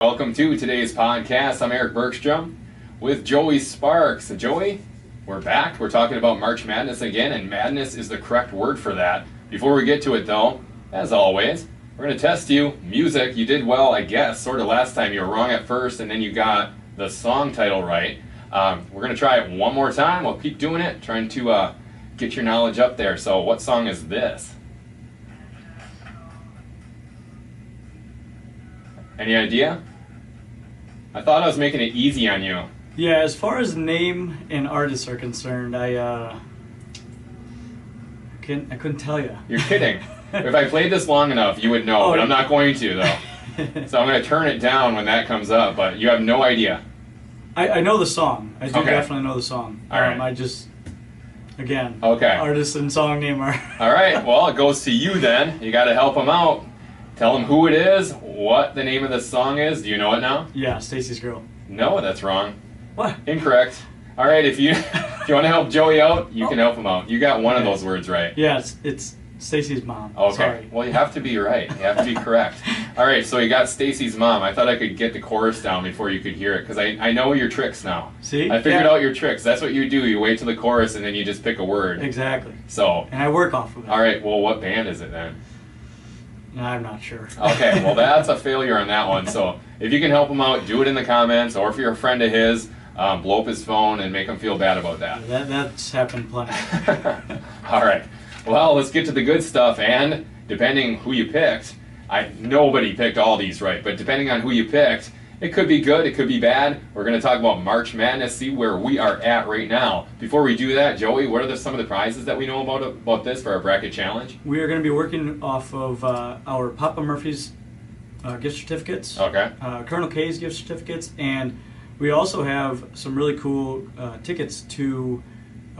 Welcome to today's podcast. I'm Eric Bergstrom with Joey Sparks. Joey, we're back. We're talking about March Madness again, and madness is the correct word for that. Before we get to it, though, as always, we're going to test you. Music, you did well, I guess, sort of last time. You were wrong at first, and then you got the song title right. We're going to try it one more time. We'll keep doing it, trying to get your knowledge up there. So what song is this? Any idea? I thought I was making it easy on you. Yeah, as far as name and artists are concerned, I couldn't tell you. You're kidding. If I played this long enough, you would know, but I'm not going to, though. So I'm going to turn it down when that comes up, but you have no idea. I know the song. I do Okay. definitely know the song. All right. I just, again, Okay. artist and song name are... All right, well, it goes to you then. You got to help them out. Tell them who it is, what the name of the song is. Do you know it now? Yeah, Stacy's Girl. No, that's wrong. What? Incorrect. All right, if you want to help Joey out, you can help him out. You got one of those words right. Yeah, it's Stacy's mom. Okay. Sorry. Well, you have to be right. You have to be correct. All right, so you got Stacy's mom. I thought I could get the chorus down before you could hear it because I know your tricks now. See? I figured Yeah. out your tricks. That's what you do. You wait till the chorus and then you just pick a word. Exactly. So, And I work off of it. all right, well, what band is it then? I'm not sure. Okay, well, that's a failure on that one. So if you can help him out, do it in the comments, or if you're a friend of his, blow up his phone and make him feel bad about that. That's happened plenty. All right. Well, let's get to the good stuff. And depending who you picked, nobody picked all these right, but depending on who you picked, it could be good, it could be bad. We're going to talk about March Madness, see where we are at right now. Before we do that, Joey, what are some of the prizes that we know about this for our bracket challenge? We are going to be working off of our Papa Murphy's gift certificates, Okay. Colonel K's gift certificates, and we also have some really cool tickets to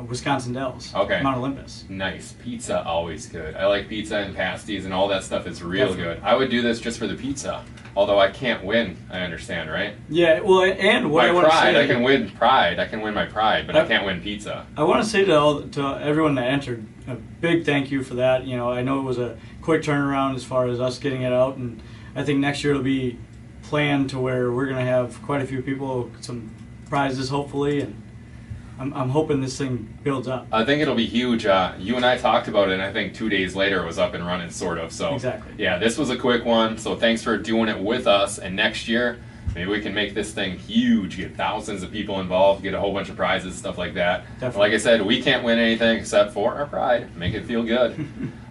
Wisconsin Dells, Okay. Mount Olympus. Nice. Pizza, always good. I like pizza and pasties and all that stuff is real Definitely. good. I would do this just for the pizza. Although I can't win, I understand, right? Yeah, well, and what My I want to pride, say, I can win pride. I can win my pride, but I can't win pizza. I want to say to everyone that entered, a big thank you for that. You know, I know it was a quick turnaround as far as us getting it out, and I think next year it'll be planned to where we're going to have quite a few people, some prizes hopefully, and I'm hoping this thing builds up. I think it'll be huge. You and I talked about it, and I think 2 days later it was up and running, sort of. So Exactly. yeah, this was a quick one. So thanks for doing it with us. And next year, maybe we can make this thing huge, get thousands of people involved, get a whole bunch of prizes, stuff like that. Definitely. Like I said, we can't win anything except for our pride. Make it feel good.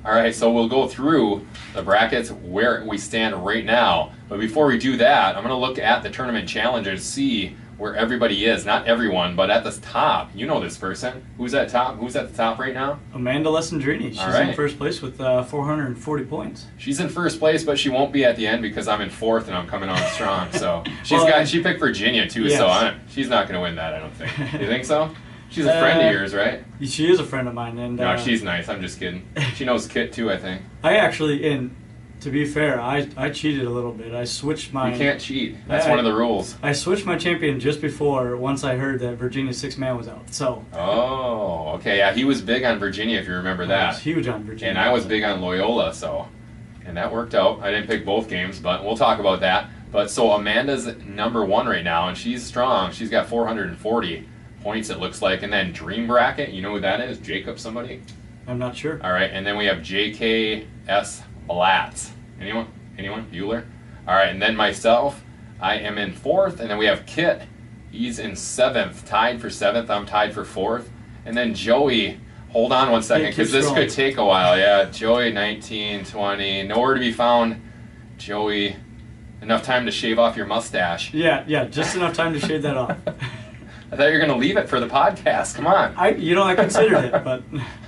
All right, so we'll go through the brackets where we stand right now. But before we do that, I'm going to look at the tournament challengers, see where everybody is. Not everyone, but at the top. You know this person. Who's at top? Who's at the top right now? Amanda Lessandrini, she's All right. in first place with 440 points. She's in first place, but she won't be at the end because I'm in fourth and I'm coming on strong. So Well, she picked Virginia too, yes. so she's not going to win that, I don't think. You think so? She's a friend of yours, right? She is a friend of mine, and No, she's nice. I'm just kidding. She knows Kit too, I think. I actually, and to be fair, I cheated a little bit. I switched my. You can't cheat. That's one of the rules. I switched my champion just before once I heard that Virginia's sixth man was out. So. Oh, okay. Yeah, he was big on Virginia, if you remember I that. was huge on Virginia. And I was big on Loyola, and that worked out. I didn't pick both games, but we'll talk about that. But so Amanda's number one right now, and she's strong. She's got 440 points, it looks like. And then Dream Bracket, you know who that is? Jacob somebody? I'm not sure. All right, and then we have JKS Blatz. Anyone? Bueller? All right, and then myself, I am in fourth, and then we have Kit. He's in seventh, tied for seventh. I'm tied for fourth. And then Joey, hold on one second, because this could take a while. Yeah, Joey, 19, 20, nowhere to be found. Joey, enough time to shave off your mustache. Yeah, just enough time to shave that off. I thought you were going to leave it for the podcast. Come on. I considered it, but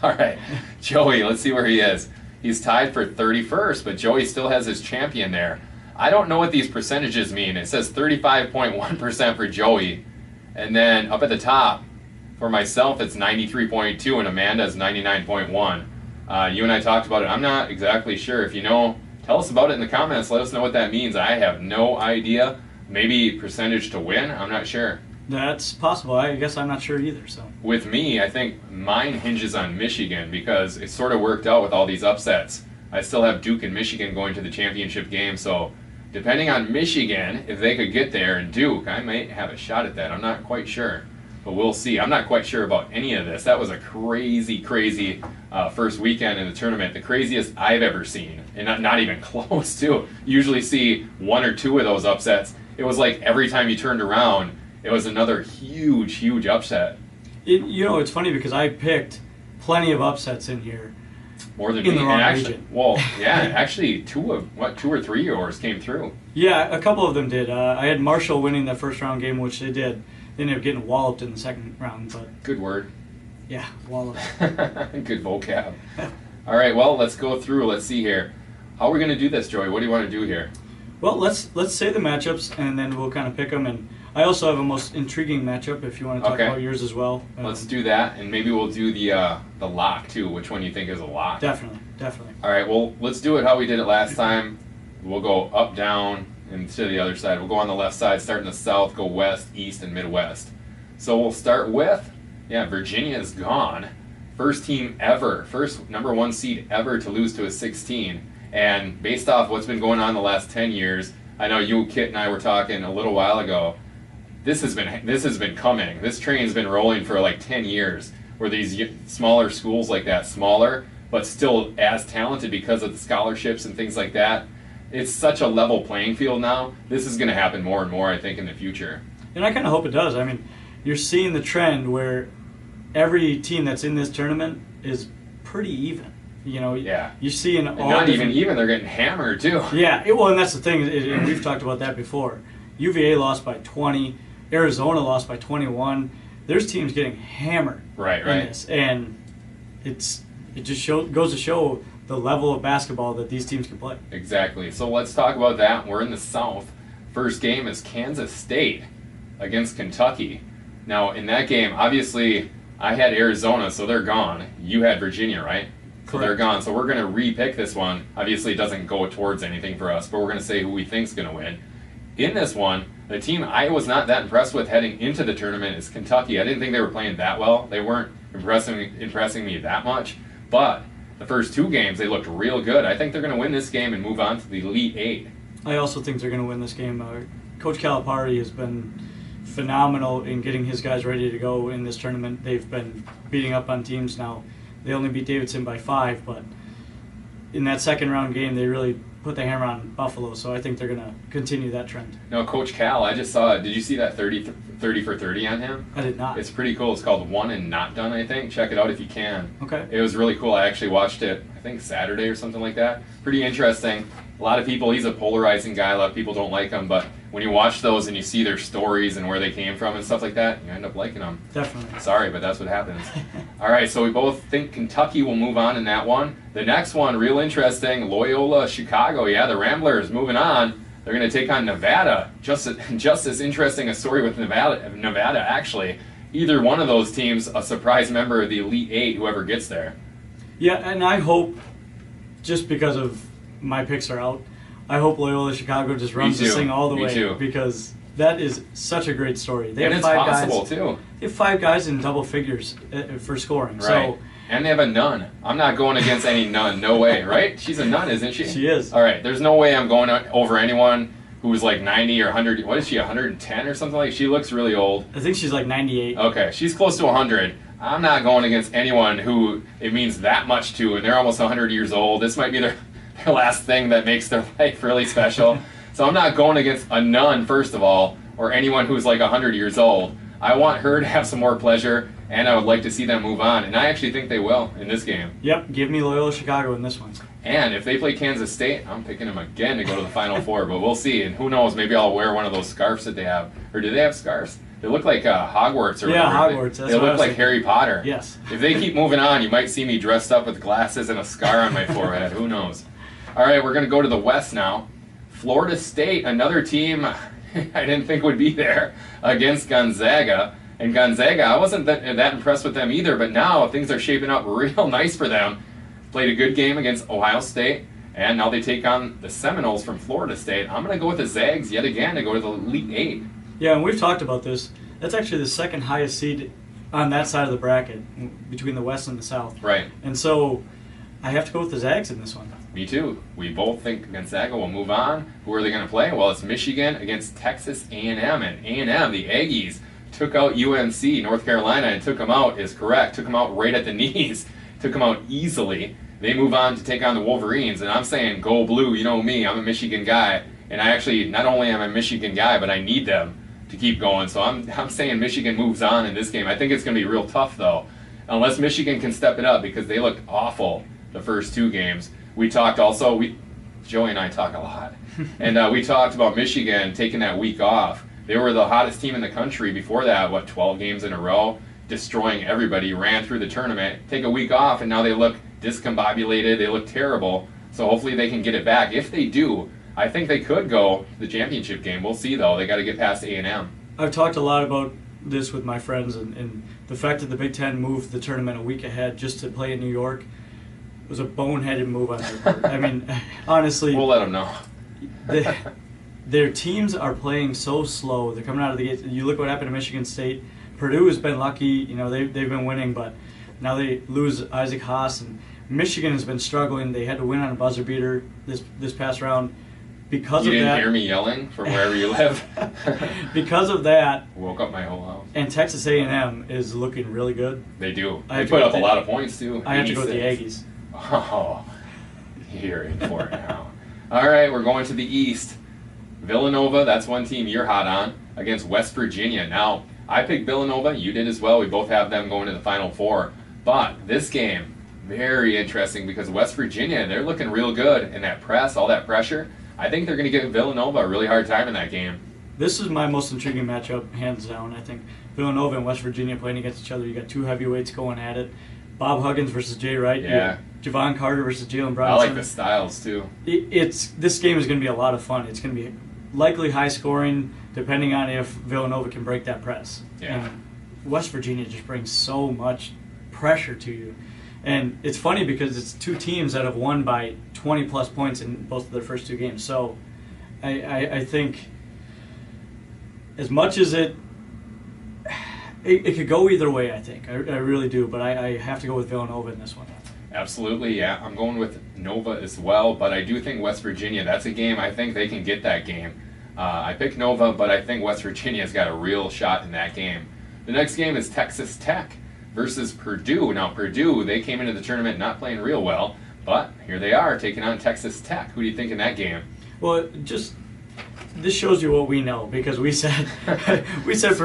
All right, Joey, let's see where he is. He's tied for 31st, but Joey still has his champion there. I don't know what these percentages mean. It says 35.1% for Joey, and then up at the top, for myself, it's 93.2, and Amanda's 99.1. You and I talked about it. I'm not exactly sure. If you know, tell us about it in the comments. Let us know what that means. I have no idea. Maybe percentage to win? I'm not sure. that's possible. I guess I'm not sure either. So With me, I think mine hinges on Michigan because it sort of worked out with all these upsets. I still have Duke and Michigan going to the championship game, so depending on Michigan, if they could get there, and Duke, I might have a shot at that. I'm not quite sure, but we'll see. I'm not quite sure about any of this. That was a crazy, crazy first weekend in the tournament, the craziest I've ever seen, and not even close, too. You usually see one or two of those upsets. It was like every time you turned around, it was another huge, huge upset. It's funny because I picked plenty of upsets in here. More than in me. the wrong and actually, region. Well, yeah, actually, two or three of yours came through. Yeah, a couple of them did. I had Marshall winning that first round game, which they did. They ended up getting walloped in the second round, but Good word. yeah, walloped. Good vocab. All right, well, let's go through. Let's see here. How are we going to do this, Joey? What do you want to do here? Well, let's say the matchups, and then we'll kind of pick them. And I also have a most intriguing matchup if you want to talk about yours as well. Let's do that, and maybe we'll do the lock too. Which one you think is a lock? Definitely. All right, well, let's do it how we did it last time. We'll go up, down, and to the other side. We'll go on the left side, start in the south, go west, east, and midwest. So we'll start with, Virginia is gone. First team ever, first #1 seed ever to lose to a 16. And based off what's been going on the last 10 years, I know you, Kit, and I were talking a little while ago. This has been coming. This train's been rolling for like 10 years, where these smaller schools like that, smaller, but still as talented because of the scholarships and things like that. It's such a level playing field now. This is going to happen more and more, I think, in the future. And I kind of hope it does. I mean, you're seeing the trend where every team that's in this tournament is pretty even. Yeah. You're seeing all not even, they're getting hammered too. Yeah, and that's the thing, and we've talked about that before. UVA lost by 20, Arizona lost by 21. There's teams getting hammered Right. in this, and it just goes to show the level of basketball that these teams can play. Exactly. So let's talk about that. We're in the South. First game is Kansas State against Kentucky. Now, in that game, obviously, I had Arizona, so they're gone. You had Virginia, right? So they're gone. So we're going to re-pick this one. Obviously, it doesn't go towards anything for us, but we're going to say who we think's going to win. In this one, the team I was not that impressed with heading into the tournament is Kentucky. I didn't think they were playing that well. They weren't impressing me that much. But the first two games, they looked real good. I think they're going to win this game and move on to the Elite Eight. I also think they're going to win this game. Coach Calipari has been phenomenal in getting his guys ready to go in this tournament. They've been beating up on teams now. They only beat Davidson by 5, but in that second round game, they really put the hammer on Buffalo, so I think they're going to continue that trend. No, Coach Cal, I just saw it. Did you see that 30 for 30 on him? I did not. It's pretty cool. It's called One and Not Done, I think. Check it out if you can. Okay. It was really cool. I actually watched it, I think Saturday or something like that. Pretty interesting. A lot of people, he's a polarizing guy. A lot of people don't like him, but when you watch those and you see their stories and where they came from and stuff like that, you end up liking them. Definitely. Sorry, but that's what happens. All right, so we both think Kentucky will move on in that one. The next one, real interesting, Loyola Chicago. Yeah, the Ramblers moving on. They're going to take on Nevada. Just as interesting a story with Nevada, actually. Either one of those teams, a surprise member of the Elite Eight, whoever gets there. Yeah, and I hope, just because of my picks are out, I hope Loyola Chicago just runs this thing all the way. Too. Because that is such a great story. And it's possible, too. They have 5 guys in double figures for scoring. Right. So, and they have a nun. I'm not going against any nun. No way, right? She's a nun, isn't she? She is. All right. There's no way I'm going over anyone who's like 90 or 100. What is she, 110 or something like? She looks really old. I think she's like 98. Okay. She's close to 100. I'm not going against anyone who it means that much to, and they're almost 100 years old. This might be their last thing that makes their life really special. So I'm not going against a nun, first of all, or anyone who's like 100 years old. I want her to have some more pleasure, and I would like to see them move on. And I actually think they will in this game. Yep, give me Loyola Chicago in this one. And if they play Kansas State, I'm picking them again to go to the Final Four, but we'll see. And who knows, maybe I'll wear one of those scarves that they have. Or do they have scarves? They look like Hogwarts or whatever. Yeah, Hogwarts. They look like Harry Potter. Yes. If they keep moving on, you might see me dressed up with glasses and a scar on my forehead. Who knows? All right, we're going to go to the West now. Florida State, another team I didn't think would be there, against Gonzaga. And Gonzaga, I wasn't that impressed with them either, but now things are shaping up real nice for them. Played a good game against Ohio State, and now they take on the Seminoles from Florida State. I'm going to go with the Zags yet again to go to the Elite Eight. Yeah, and we've talked about this. That's actually the second highest seed on that side of the bracket, between the West and the South. Right. And so I have to go with the Zags in this one. Me too. We both think Gonzaga will move on. Who are they going to play? Well, it's Michigan against Texas A&M. And A&M, the Aggies, took out UNC, North Carolina, and took them out, is correct. Took them out right at the knees. Took them out easily. They move on to take on the Wolverines. And I'm saying, go blue. You know me. I'm a Michigan guy. And I actually, not only am I a Michigan guy, but I need them to keep going. So I'm saying Michigan moves on in this game. I think it's going to be real tough, though, unless Michigan can step it up, because they looked awful the first 2 games. We talked also, Joey and I talk a lot, and we talked about Michigan taking that week off. They were the hottest team in the country before that, 12 games in a row, destroying everybody, ran through the tournament, take a week off, and now they look discombobulated, they look terrible. So hopefully they can get it back. If they do, I think they could go to the championship game. We'll see, though. They got to get past A&M. I've talked a lot about this with my friends, and the fact that the Big Ten moved the tournament a week ahead just to play in New York was a boneheaded move on their part. I mean, honestly, we'll let them know. Their teams are playing so slow. They're coming out of the gate. You look what happened to Michigan State. Purdue has been lucky. You know, they've been winning, but now they lose Isaac Haas, and Michigan has been struggling. They had to win on a buzzer beater this past round. Because you of that, didn't hear me yelling from wherever you live. Because of that, woke up my whole house. And Texas A&M is looking really good. They do. They put up a lot of points too. I have to go with the Aggies. Oh, you're in for it now. All right, we're going to the East. Villanova, that's one team you're hot on, against West Virginia. Now, I picked Villanova. You did as well. We both have them going to the Final Four. But this game, very interesting, because West Virginia, they're looking real good in that press, all that pressure. I think they're going to give Villanova a really hard time in that game. This is my most intriguing matchup, hands down. I think Villanova and West Virginia playing against each other. You got 2 heavyweights going at it. Bob Huggins versus Jay Wright. Yeah. Javon Carter versus Jalen Brunson. I like the styles, too. This game is going to be a lot of fun. It's going to be likely high scoring, depending on if Villanova can break that press. Yeah. And West Virginia just brings so much pressure to you. And it's funny because it's 2 teams that have won by 20-plus points in both of their first 2 games. So I think as much as it could go either way, I think. I really do. But I have to go with Villanova in this one. Absolutely, yeah. I'm going with Nova as well. But I do think West Virginia, that's a game, I think they can get that game. I picked Nova, but I think West Virginia's got a real shot in that game. The next game is Texas Tech versus Purdue. Now, Purdue, they came into the tournament not playing real well, but here they are taking on Texas Tech. Who do you think in that game? Well, this shows you what we know, because we said Purdue we said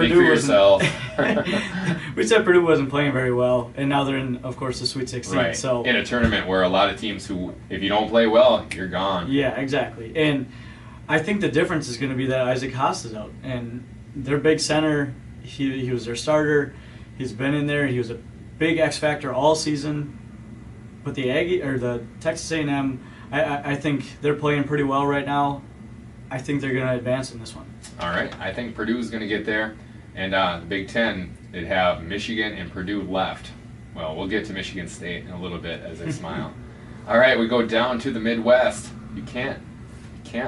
Purdue wasn't playing very well, and now they're in, of course, the Sweet 16. Right. So in a tournament where a lot of teams who, if you don't play well, you're gone. Yeah, exactly. And I think the difference is going to be that Isaac Haas is out, and their big center, he was their starter. He's been in there. He was a big X factor all season. But the Texas A&M, I think they're playing pretty well right now. I think they're going to advance in this one. All right. I think Purdue's going to get there. And the Big Ten, they'd have Michigan and Purdue left. Well, we'll get to Michigan State in a little bit as I smile. All right, we go down to the Midwest. You can't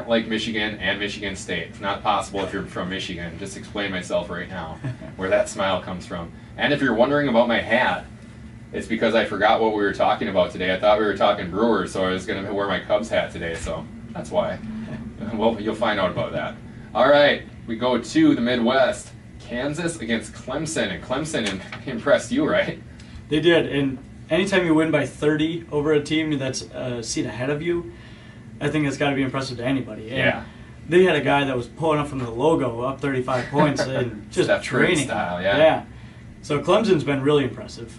like Michigan and Michigan State. It's not possible if you're from Michigan. Just explain myself right now where that smile comes from. And if you're wondering about my hat, it's because I forgot what we were talking about today. I thought we were talking Brewers, so I was going to wear my Cubs hat today, so that's why. Well, you'll find out about that. All right, we go to the Midwest. Kansas against Clemson, and Clemson impressed you, right? They did, and anytime you win by 30 over a team that's a seat ahead of you, I think that's got to be impressive to anybody. And yeah. They had a guy that was pulling up from the logo, up 35 points, and just Steph training. Style, yeah. So Clemson's been really impressive.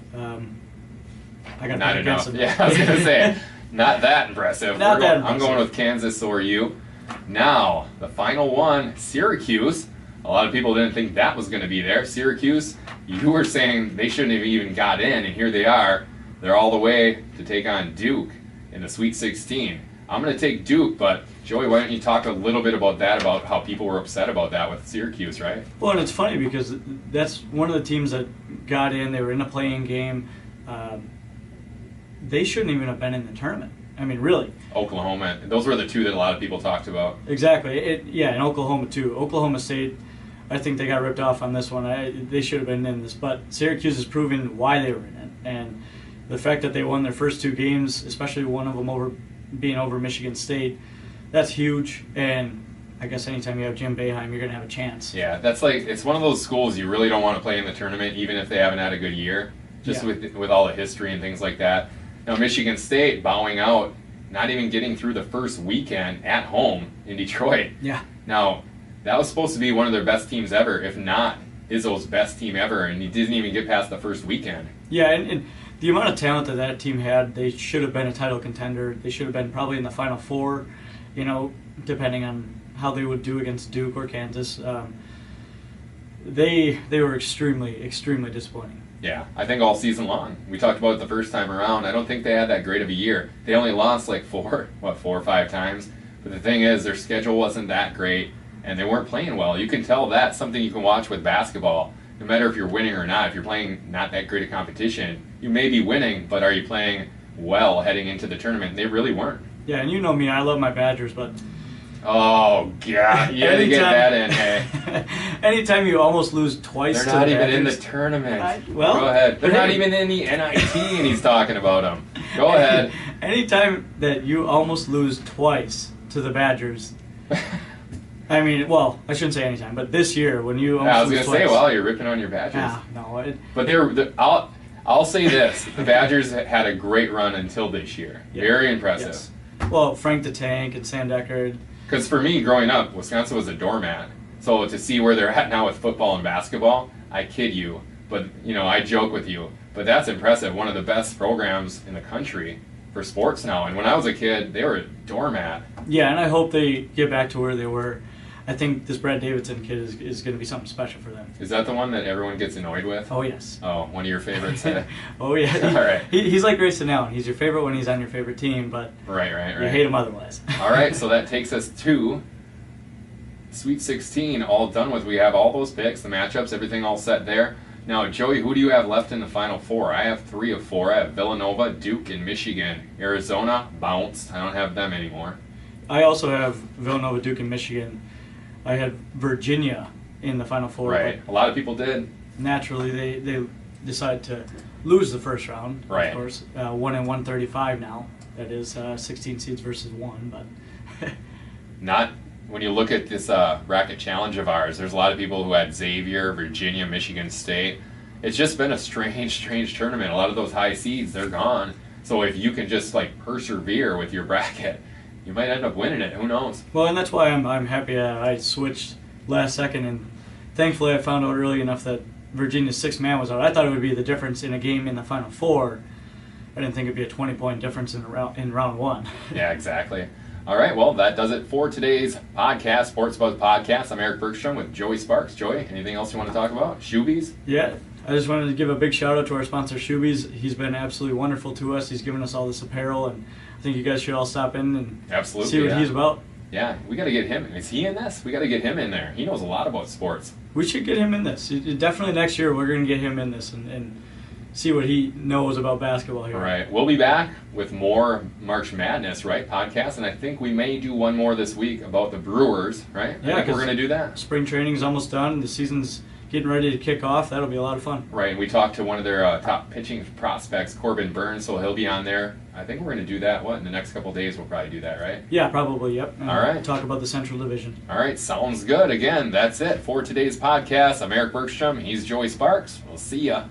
I got not enough. them. Yeah, I was gonna say, not that impressive. I'm going with Kansas. So are you? Now the final one, Syracuse. A lot of people didn't think that was going to be there. Syracuse, you were saying they shouldn't have even got in, and here they are. They're all the way to take on Duke in the Sweet 16. I'm going to take Duke, but Joey, why don't you talk a little bit about that, about how people were upset about that with Syracuse, right? Well, and it's funny because that's one of the teams that got in. They were in a playing game. They shouldn't even have been in the tournament. I mean, really. Oklahoma. Those were the two that a lot of people talked about. Exactly. And Oklahoma, too. Oklahoma State, I think they got ripped off on this one. They should have been in this. But Syracuse has proven why they were in it. And the fact that they won their first 2 games, especially one of them over being over Michigan State, that's huge. And I guess anytime you have Jim Boeheim, you're going to have a chance. Yeah, that's like, it's one of those schools you really don't want to play in the tournament, even if they haven't had a good year, just with all the history and things like that. Now, Michigan State bowing out, not even getting through the first weekend at home in Detroit. Yeah. Now, that was supposed to be one of their best teams ever, if not Izzo's best team ever, and he didn't even get past the first weekend. Yeah, and the amount of talent that team had, they should have been a title contender. They should have been probably in the Final Four, depending on how they would do against Duke or Kansas. They were extremely, extremely disappointing. Yeah, I think all season long. We talked about it the first time around. I don't think they had that great of a year. They only lost like 4 or 5 times. But the thing is, their schedule wasn't that great, and they weren't playing well. You can tell that's something you can watch with basketball. No matter if you're winning or not, if you're playing not that great a competition, you may be winning, but are you playing well heading into the tournament? They really weren't. Yeah, and you know me, I love my Badgers, but... Oh, God, you had to get that in, hey. Anytime you almost lose twice They're not the even Badgers, in the tournament. Well, go ahead. They're not hey. even in the NIT, and he's talking about them. Go ahead. Anytime that you almost lose twice to the Badgers... I mean, well, I shouldn't say anytime, but this year when you almost I was going to say, twice, well, you're ripping on your Badgers. Yeah, no. But I'll say this: the Badgers had a great run until this year. Yeah. Very impressive. Yes. Well, Frank the Tank and Sam Deckard. Because for me, growing up, Wisconsin was a doormat. So to see where they're at now with football and basketball, I kid you, but I joke with you. But that's impressive. One of the best programs in the country for sports now. And when I was a kid, they were a doormat. Yeah, and I hope they get back to where they were. I think this Brad Davidson kid is going to be something special for them. Is that the one that everyone gets annoyed with? Oh, yes. Oh, one of your favorites? Oh, yeah. All right. He's like Grayson Allen. He's your favorite when he's on your favorite team, but right. you hate him otherwise. All right, so that takes us to Sweet 16, all done with. We have all those picks, the matchups, everything all set there. Now, Joey, who do you have left in the Final Four? I have 3 of 4. I have Villanova, Duke, and Michigan. Arizona bounced. I don't have them anymore. I also have Villanova, Duke, and Michigan. I had Virginia in the Final Four. Right. A lot of people did. Naturally, they decided to lose the first round. Right. Of course, 1 and 135 now. That is 16 seeds versus 1, but not when you look at this bracket challenge of ours. There's a lot of people who had Xavier, Virginia, Michigan State. It's just been a strange tournament. A lot of those high seeds, they're gone. So if you can just persevere with your bracket, you might end up winning it. Who knows? Well, and that's why I'm happy I switched last second, and thankfully I found out early enough that Virginia's 6th man was out. I thought it would be the difference in a game in the Final Four. I didn't think it'd be a 20-point difference in round 1. Yeah, exactly. All right, well, that does it for today's podcast, Sports Buzz Podcast. I'm Eric Bergstrom with Joey Sparks. Joey, anything else you want to talk about? Shoebies? Yeah, I just wanted to give a big shout out to our sponsor, Shoebies. He's been absolutely wonderful to us. He's given us all this apparel, and I think you guys should all stop in and see what he's about. Yeah, we got to get him. Is he in this? We got to get him in there. He knows a lot about sports. We should get him in this. Definitely next year we're going to get him in this and see what he knows about basketball here. All right. We'll be back with more March Madness, right, podcast, and I think we may do one more this week about the Brewers, right? Yeah, I think we're going to do that. Spring training's almost done. The season's getting ready to kick off. That'll be a lot of fun. Right. We talked to one of their top pitching prospects, Corbin Burns, so he'll be on there. I think we're going to do that, in the next couple of days we'll probably do that, right? Yeah, probably, yep. All right. Talk about the Central Division. All right, sounds good. Again, that's it for today's podcast. I'm Eric Bergstrom. He's Joey Sparks. We'll see ya.